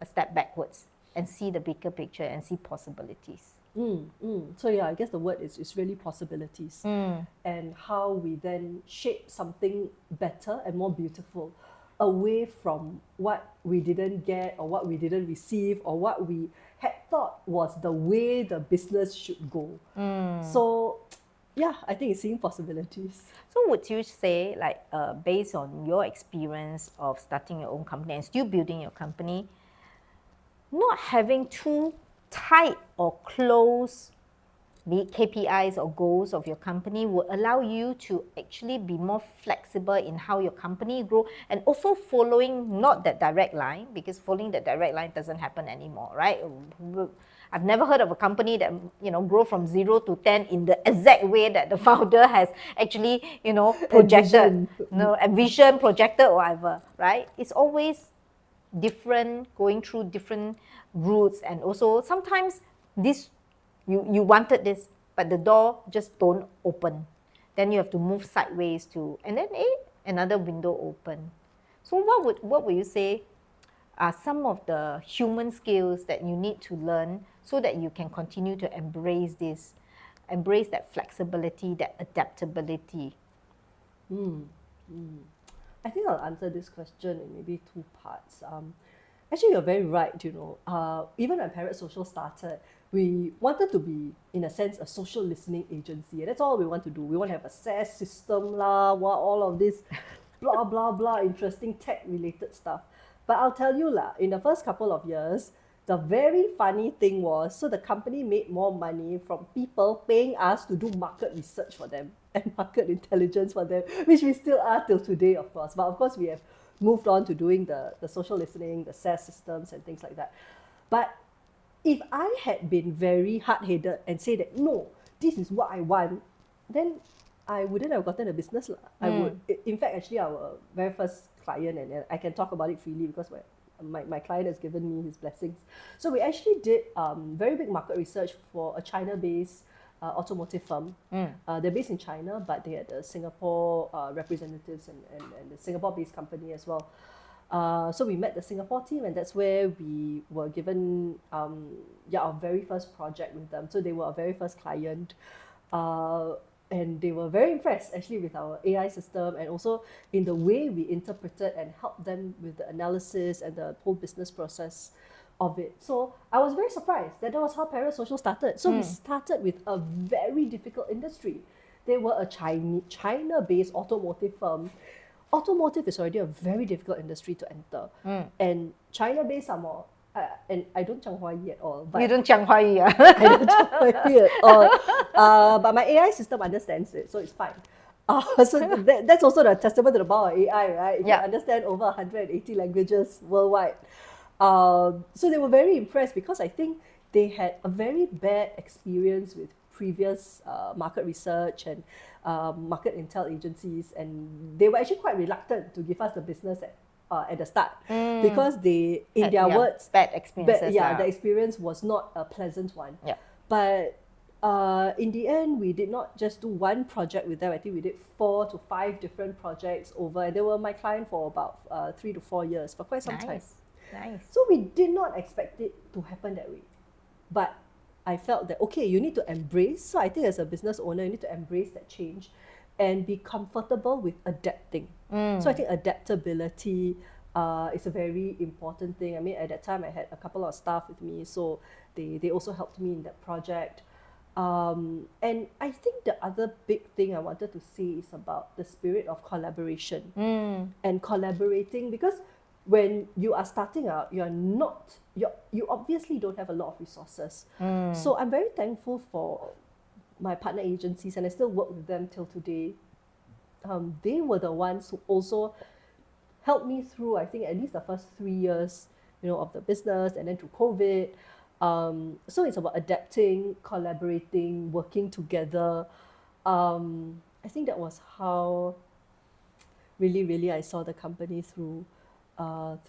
a step backwards and see the bigger picture and see possibilities. So yeah, I guess the word is really possibilities, and how we then shape something better and more beautiful, away from what we didn't get, or what we didn't receive, or what we had thought was the way the business should go. So yeah, I think it's seeing possibilities. So would you say, like, based on your experience of starting your own company and still building your company, not having too tight or close the KPIs or goals of your company will allow you to actually be more flexible in how your company grow, and also following not that direct line, because following that direct line doesn't happen anymore, right? I've never heard of a company that grow from 0 to 10 in the exact way that the founder has actually projected, envision, projected, or whatever, right? It's always different, going through different routes, and also sometimes this you wanted this, but the door just don't open. Then you have to move sideways and then another window open. So what would you say are some of the human skills that you need to learn so that you can continue to embrace that flexibility, that adaptability? I think I'll answer this question in maybe two parts. Actually, you're very right, even when Parrot Social started, we wanted to be, in a sense, a social listening agency. And that's all we want to do. We want to have a SaaS system, all of this blah, blah, blah, interesting tech-related stuff. But I'll tell you, in the first couple of years, the very funny thing was, so the company made more money from people paying us to do market research for them and market intelligence for them, which we still are till today, of course. But of course, we have moved on to doing the social listening, the SaaS systems and things like that. But if I had been very hard-headed and say that, no, this is what I want, then I wouldn't have gotten a business. I would. In fact, actually, our very first client, and I can talk about it freely because my client has given me his blessings. So we actually did very big market research for a China-based automotive firm. They're based in China, but they had the Singapore representatives and the Singapore-based company as well. So we met the Singapore team, and that's where we were given our very first project with them. So they were our very first client, and they were very impressed actually with our AI system, and also in the way we interpreted and helped them with the analysis and the whole business process of it. So I was very surprised that was how Parrot Social started. So we started with a very difficult industry. They were a China-based automotive firm. Automotive is already a very difficult industry to enter. And China-based are more, and I don't 讲华语 at all. But you don't 讲华语 I don't 讲华语 at all. But my AI system understands it, so it's fine. So that's also the testament to the power of AI, right? It can understand over 180 languages worldwide. So they were very impressed because I think they had a very bad experience with previous market research and market intel agencies, and they were actually quite reluctant to give us the business at the start because they, in their words, bad experiences. The experience was not a pleasant one. But in the end, we did not just do one project with them. I think we did 4 to 5 different projects over, and they were my client for about 3 to 4 years, for quite some time. Nice. So we did not expect it to happen that way. But I felt that, okay, you need to embrace. So I think as a business owner, you need to embrace that change and be comfortable with adapting. So I think adaptability is a very important thing. I mean, at that time, I had a couple of staff with me, so they also helped me in that project. And I think the other big thing I wanted to say is about the spirit of collaboration and collaborating, because when you are starting out, you obviously don't have a lot of resources. So I'm very thankful for my partner agencies, and I still work with them till today. They were the ones who also helped me through, I think, at least the first 3 years, of the business, and then through COVID. So it's about adapting, collaborating, working together. I think that was how really I saw the company through the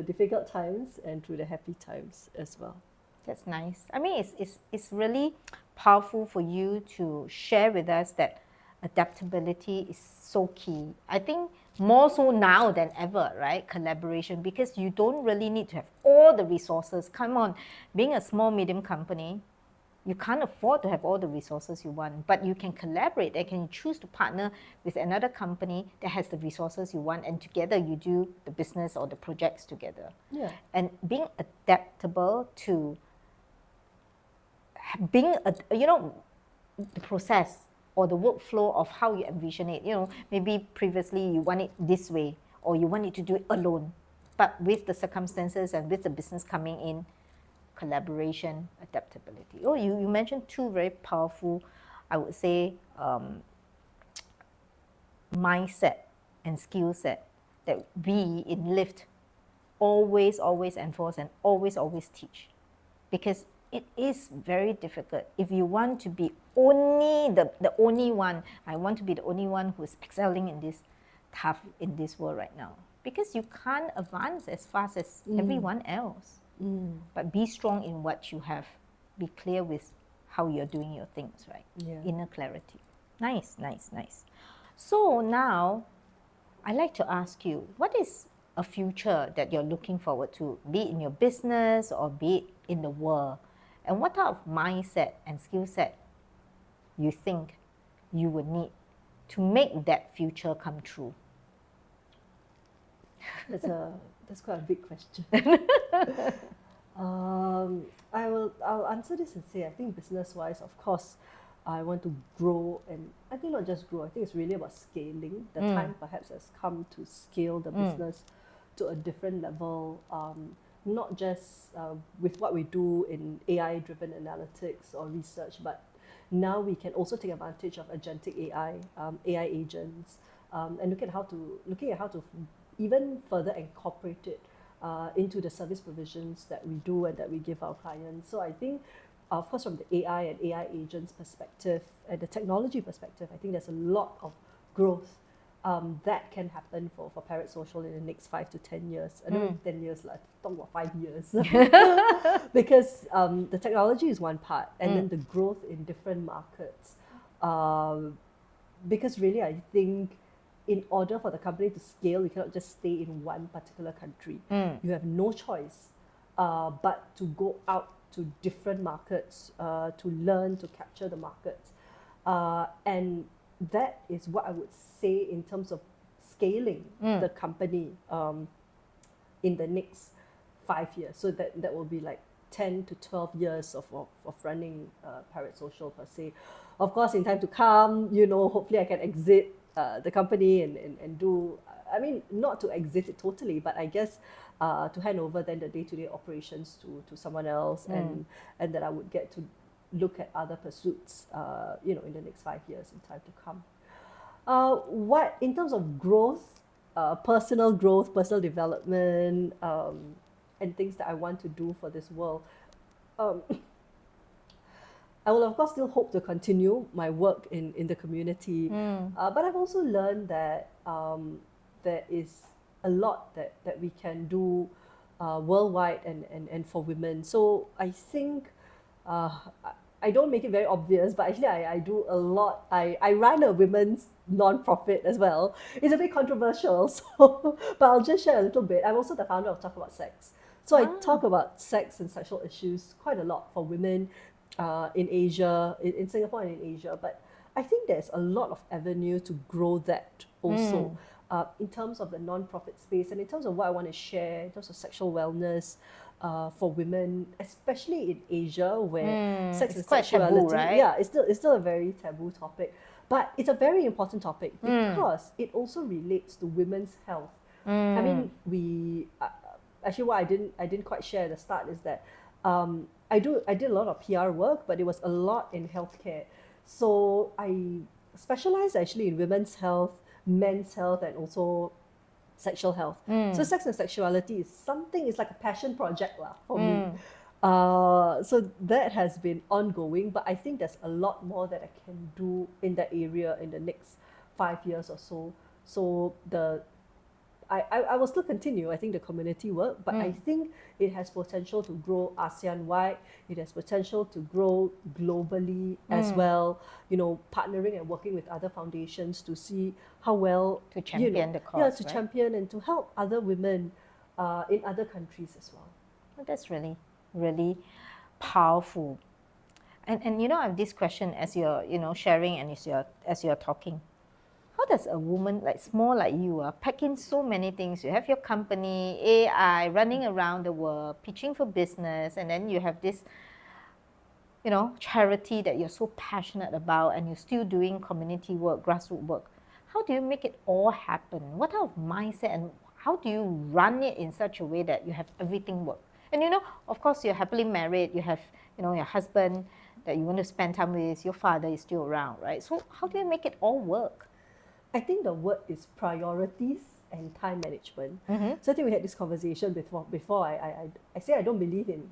difficult times and through the happy times as well. That's nice. I mean, it's really powerful for you to share with us that adaptability is so key. I think more so now than ever, right? Collaboration, because you don't really need to have all the resources. Come on, being a small, medium company, you can't afford to have all the resources you want, but you can collaborate and can choose to partner with another company that has the resources you want, and together you do the business or the projects together. And being adaptable to being, the process or the workflow of how you envision it. Maybe previously you want it this way, or you want it to do it alone, but with the circumstances and with the business coming in, collaboration, adaptability. You mentioned 2 very powerful, I would say, mindset and skill set that we in Lyft always enforce and always teach, because it is very difficult. If you want to be only the only one, I want to be the only one who's excelling in this world right now, because you can't advance as fast as everyone else. But be strong in what you have. Be clear with how you're doing your things, right? Inner clarity. Nice. So now, I'd like to ask you, what is a future that you're looking forward to, be it in your business or be it in the world? And what type of mindset and skill set you think you would need to make that future come true? That's quite a big question. I'll answer this and say, I think business-wise, of course, I want to grow, and I think not just grow, I think it's really about scaling. The time perhaps has come to scale the business to a different level, not just with what we do in AI-driven analytics or research, but now we can also take advantage of agentic AI, AI agents, and looking at how to even further incorporate it into the service provisions that we do and that we give our clients. So I think, of course, from the AI and AI agents perspective and the technology perspective, I think there's a lot of growth that can happen for Parrot Social in the next 5 to 10 years. I don't know, 10 years, like, talk about 5 years. Because the technology is one part, and then the growth in different markets. Because really, I think in order for the company to scale, you cannot just stay in one particular country. You have no choice but to go out to different markets, to learn, to capture the markets. And that is what I would say in terms of scaling the company in the next 5 years. So that will be like 10 to 12 years of running Parrot Social per se. Of course, in time to come, hopefully I can exit the company and do, I mean, not to exit it totally, but I guess to hand over then the day-to-day operations to someone else, and that I would get to look at other pursuits, in the next 5 years in time to come. What, in terms of growth, personal development, and things that I want to do for this world, I will of course still hope to continue my work in the community, but I've also learned that there is a lot that we can do worldwide and for women. So I think I don't make it very obvious, but actually I do a lot. I run a women's non-profit as well. It's a bit controversial, so but I'll just share a little bit. I'm also the founder of TalkAboutSex. So I talk about sex and sexual issues quite a lot for women in Asia, in Singapore and in Asia. But I think there's a lot of avenue to grow that also. In terms of the non-profit space and in terms of what I want to share, in terms of sexual wellness for women, especially in Asia, where sex and sexuality, taboo, right? Yeah, it's still a very taboo topic. But it's a very important topic because it also relates to women's health. I mean, actually what I didn't quite share at the start is that I did a lot of PR work, but it was a lot in healthcare. So I specialize actually in women's health, men's health, and also sexual health. So sex and sexuality is something, it's like a passion project for me. So that has been ongoing, but I think there's a lot more that I can do in that area in the next 5 years or so. So I will still continue, I think, the community work, but I think it has potential to grow ASEAN-wide. It has potential to grow globally as well, partnering and working with other foundations to see how well to champion the cause, yeah, to right? champion and to help other women in other countries as well. Well, that's really, really powerful. And I have this question as you're sharing and as you're talking. How does a woman small like you pack in so many things? You have your company, AI, running around the world, pitching for business, and then you have this, charity that you're so passionate about, and you're still doing community work, grassroots work. How do you make it all happen? What type of mindset, and how do you run it in such a way that you have everything work? And of course, you're happily married, you have, your husband that you want to spend time with, your father is still around, right? So how do you make it all work? I think the word is priorities and time management. So I think we had this conversation before I say I don't believe in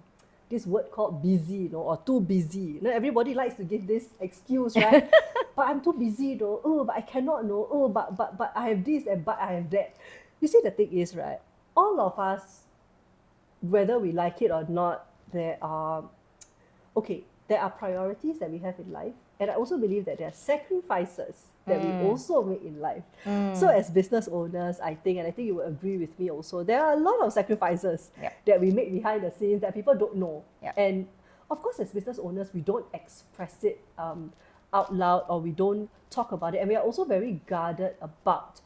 this word called busy, or too busy. Everybody likes to give this excuse, right? But I'm too busy though. Oh, but I cannot know. Oh, but I have this and but I have that. You see, the thing is, right? All of us, whether we like it or not, there are priorities that we have in life, and I also believe that there are sacrifices that we also make in life. So as business owners, I think you will agree with me also, there are a lot of sacrifices that we make behind the scenes that people don't know. And of course, as business owners, we don't express it out loud, or we don't talk about it, and we are also very guarded about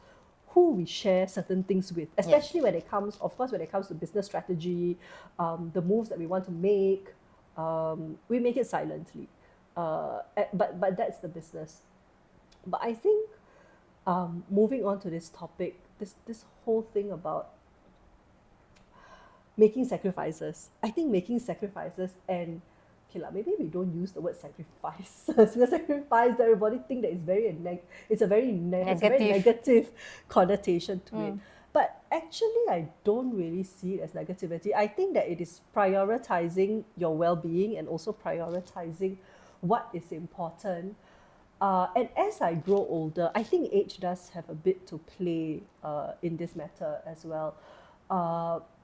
who we share certain things with, especially when it comes to business strategy, the moves that we want to make. We make it silently, but that's the business. But I think moving on to this topic, this whole thing about making sacrifices. I think making sacrifices, and maybe we don't use the word sacrifice. Because sacrifice, everybody think that it's a very negative connotation to it. But actually, I don't really see it as negativity. I think that it is prioritizing your well-being and also prioritizing what is important. And as I grow older, I think age does have a bit to play in this matter as well.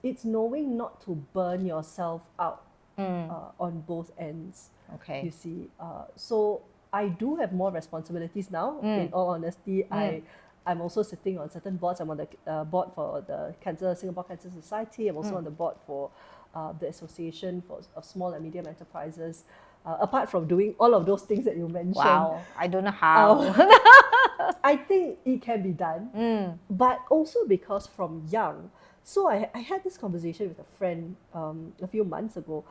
It's knowing not to burn yourself out on both ends. Okay. You see, so I do have more responsibilities now. In all honesty, I'm also sitting on certain boards. I'm on the board for the Singapore Cancer Society. I'm also on the board for the Association of Small and Medium Enterprises. Apart from doing all of those things that you mentioned. Wow, I don't know how. I think it can be done, but also because from young, so I had this conversation with a friend a few months ago.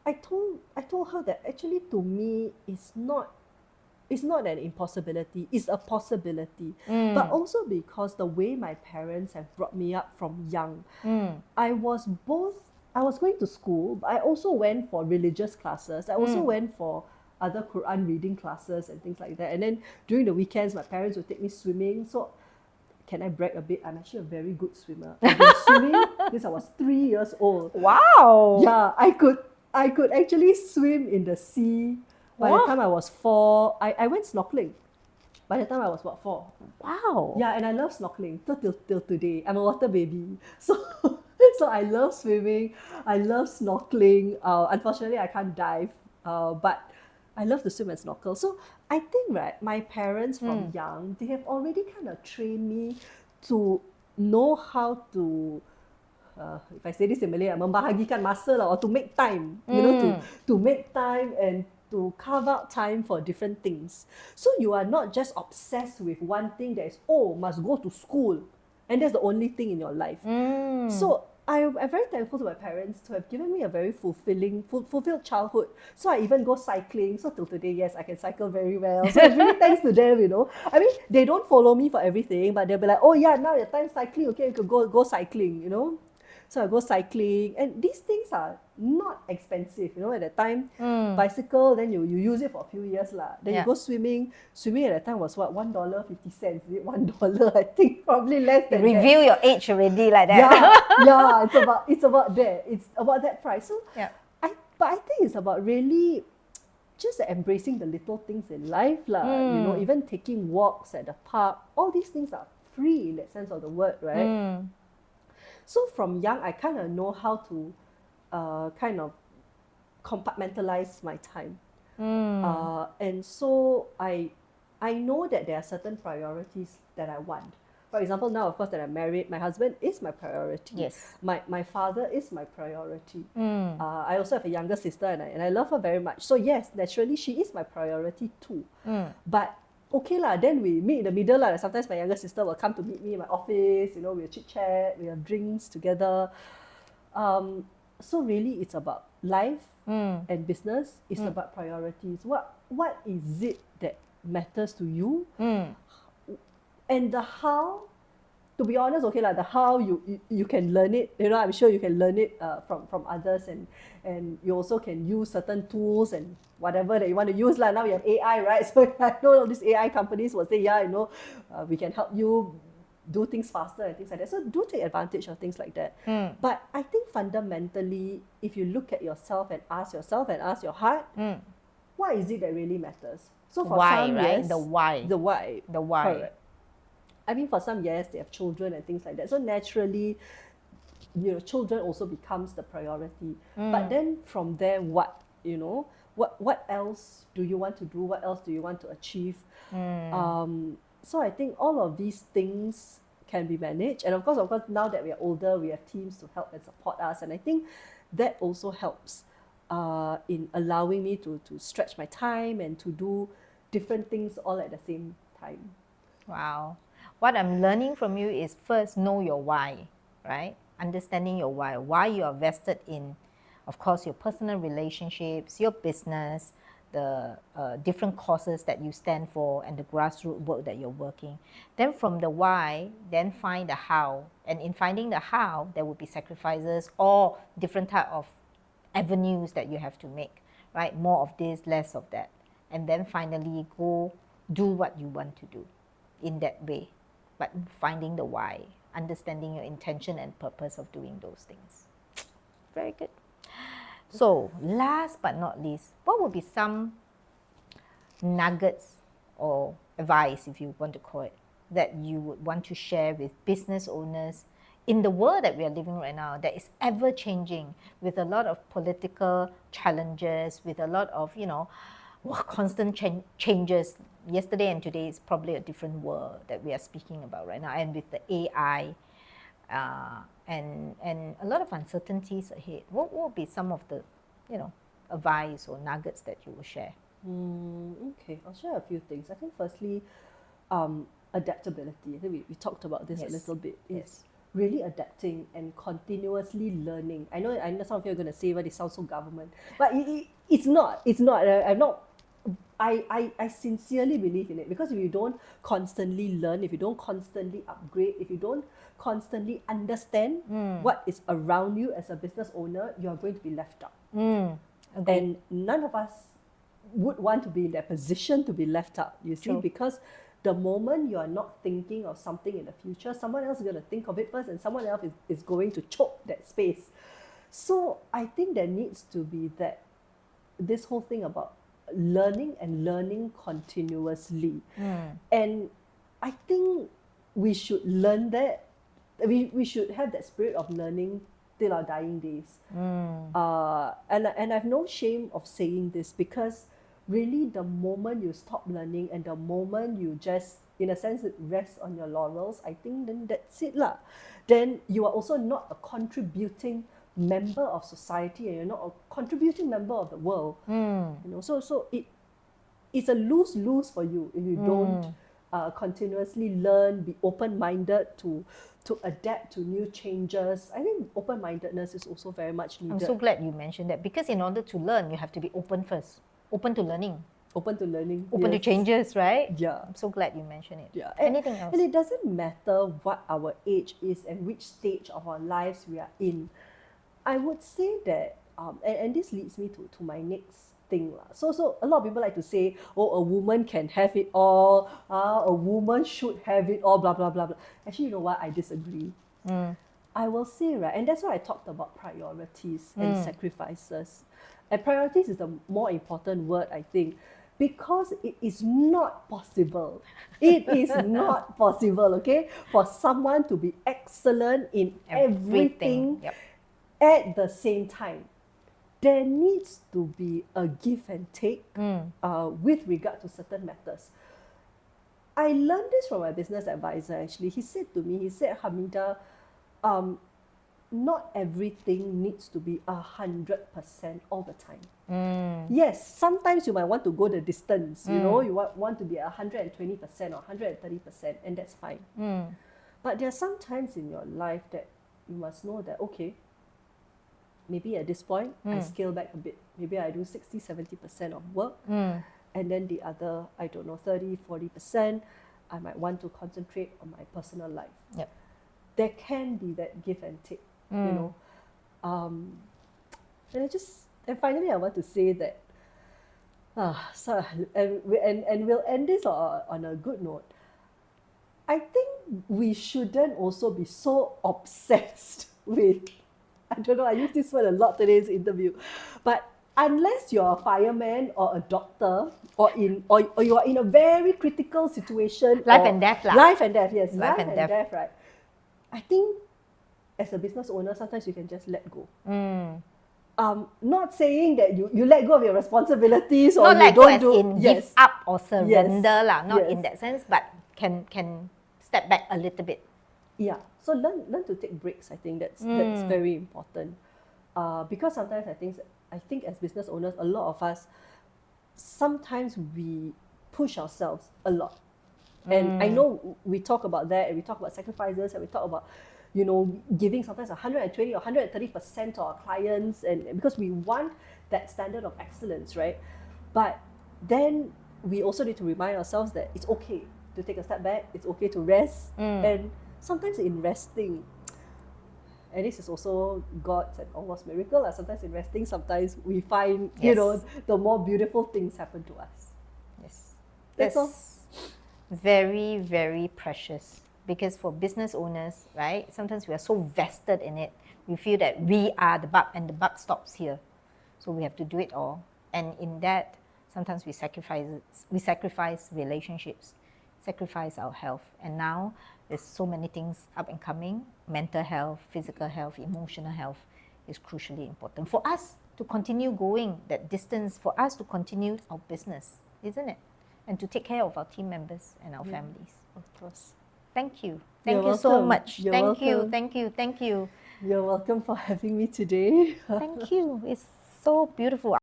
I told her that actually to me it's not an impossibility, it's a possibility. But also because the way my parents have brought me up from young, I was going to school, but I also went for religious classes. I also went for other Quran reading classes and things like that. And then during the weekends, my parents would take me swimming. So can I brag a bit? I'm actually a very good swimmer. I've been swimming since I was 3 years old. Wow. Yeah, I could actually swim in the sea. By the time I was 4, I went snorkeling. By the time I was, 4? Wow. Yeah, and I love snorkeling till today. I'm a water baby. So I love swimming. I love snorkeling. Unfortunately, I can't dive. But I love to swim and snorkel. So I think, right, my parents from young, they have already kind of trained me to know how to, if I say this in Malay, membahagikan masa lah, or to make time, you know, to make time and to carve out time for different things. So you are not just obsessed with one thing that is, must go to school, and that's the only thing in your life. So I'm very thankful to my parents to have given me a very fulfilled childhood. So I even go cycling. So till today, yes, I can cycle very well. So it's really thanks to them, you know. I mean, they don't follow me for everything, but they'll be like, oh yeah, now your time cycling, okay, you could go cycling, you know. So I go cycling, and these things are not expensive, you know. At that time, bicycle, then you use it for a few years lah. Then you go swimming. Swimming at that time was what, $1.50? Is it $1? I think probably less than Reveal your age already like that. Yeah, it's about that. It's about that price. So but I think it's about really just embracing the little things in life lah. You know, even taking walks at the park. All these things are free in that sense of the word, right? So from young, I kind of know how to kind of compartmentalize my time. And so I know that there are certain priorities that I want. For example, now, of course, that I'm married, my husband is my priority. Yes. My father is my priority. I also have a younger sister, and I love her very much. So yes, naturally, she is my priority too. But okay lah, then we meet in the middle lah. Sometimes my younger sister will come to meet me in my office, you know, we'll chit chat, we have drinks together. So really it's about life and business. It's about priorities. What is it that matters to you? And the how, to be honest, okay lah, the how you can learn it. You know, I'm sure you can learn it from others, and you also can use certain tools and whatever that you want to use lah. Now we have AI, right? So I know all these AI companies will say, yeah, you know, we can help you do things faster and things like that. So do take advantage of things like that. But I think fundamentally, if you look at yourself and ask your heart, what is it that really matters? So for why, some, right? yes, The why. The why. The why. Correct. I mean, for some, yes, they have children and things like that. So naturally, you know, children also becomes the priority. But then from there, what? You know, what else do you want to do? What else do you want to achieve? So I think all of these things can be managed. And of course, now that we are older, we have teams to help and support us. And I think that also helps in allowing me to stretch my time and to do different things all at the same time. Wow. What I'm learning from you is first know your why, right? Understanding your why you are vested in, of course, your personal relationships, your business, the different causes that you stand for, and the grassroots work that you're working. Then from the why, then find the how. And in finding the how, there will be sacrifices or different type of avenues that you have to make, right? More of this, less of that. And then finally go do what you want to do in that way. But finding the why, understanding your intention and purpose of doing those things. Very good. So last but not least, what would be some nuggets or advice, if you want to call it, that you would want to share with business owners in the world that we are living right now, that is ever changing, with a lot of political challenges, with a lot of, constant changes. Yesterday and today is probably a different world that we are speaking about right now, and with the AI and a lot of uncertainties ahead. What will be some of the, advice or nuggets that you will share? Okay, I'll share a few things. I think firstly, adaptability. I think we talked about this a little bit. It's really adapting and continuously learning. I know some of you are going to say, well, it sounds so government, but it's not. It's not. I'm not. I sincerely believe in it, because if you don't constantly learn, if you don't constantly upgrade, if you don't constantly understand what is around you as a business owner, you're going to be left out. And none of us would want to be in that position to be left out, you see. True. Because the moment you are not thinking of something in the future, someone else is going to think of it first, and someone else is going to choke that space. So I think there needs to be this whole thing about learning and learning continuously. And I think we should learn that. We should have that spirit of learning till our dying days. And I've no shame of saying this, because really the moment you stop learning and the moment you just, in a sense, rest on your laurels, I think then that's it lah. Then you are also not a contributing member of society, and you're not a contributing member of the world. So it's a lose-lose for you if you don't continuously learn, be open-minded to adapt to new changes. I think open-mindedness is also very much needed. I'm so glad you mentioned that, because in order to learn, you have to be open first. Open to learning. Open to learning. Open to changes, right? Yeah. I'm so glad you mentioned it. Yeah. Anything else? And it doesn't matter what our age is and which stage of our lives we are in. I would say that, and this leads me to my next thing. So a lot of people like to say, oh, a woman can have it all, a woman should have it all, blah, blah, blah, blah. Actually, you know what? I disagree. I will say, right, and that's why I talked about priorities and sacrifices. And priorities is the more important word, I think, because it is not possible. It is not possible, okay, for someone to be excellent in everything. At the same time. There needs to be a give and take with regard to certain matters. I learned this from my business advisor, actually. He said to me, Hamidah, not everything needs to be 100% all the time. Yes, sometimes you might want to go the distance, you know, you want to be 120% or 130%, and that's fine. But there are some times in your life that you must know that, okay, maybe at this point, I scale back a bit. Maybe I do 60, 70% of work. And then the other, I don't know, 30, 40%, I might want to concentrate on my personal life. There can be that give and take, you know. And finally, I want to say that, and we'll end this on a good note. I think we shouldn't also be so obsessed with, I don't know, I use this word a lot today's interview, but unless you're a fireman or a doctor or you are in a very critical situation, life and death, right? I think as a business owner, sometimes you can just let go. Not saying that you let go of your responsibilities or you don't do give up or surrender not in that sense, but can step back a little bit. Yeah, so learn to take breaks. I think that's very important, because sometimes I think as business owners, a lot of us, sometimes we push ourselves a lot. And I know we talk about that, and we talk about sacrifices, and we talk about, you know, giving sometimes 120 or 130% to our clients, and because we want that standard of excellence, right? But then we also need to remind ourselves that it's okay to take a step back, it's okay to rest, and sometimes in resting, and this is also God's and almost miracle, sometimes in resting, sometimes we find, you know, the more beautiful things happen to us. That's all. Very, very precious, because for business owners, right, sometimes we are so vested in it, we feel that we are the buck and the buck stops here, so we have to do it all, and in that Sometimes we sacrifice relationships, sacrifice our health. And now there's so many things up and coming. Mental health, physical health, emotional health is crucially important for us to continue going that distance, for us to continue our business, isn't it? And to take care of our team members and our families. Of course. Thank you. You're Thank you so welcome. much. You're Thank you. welcome. Thank you. Thank you. You're welcome for having me today. Thank you. It's so beautiful.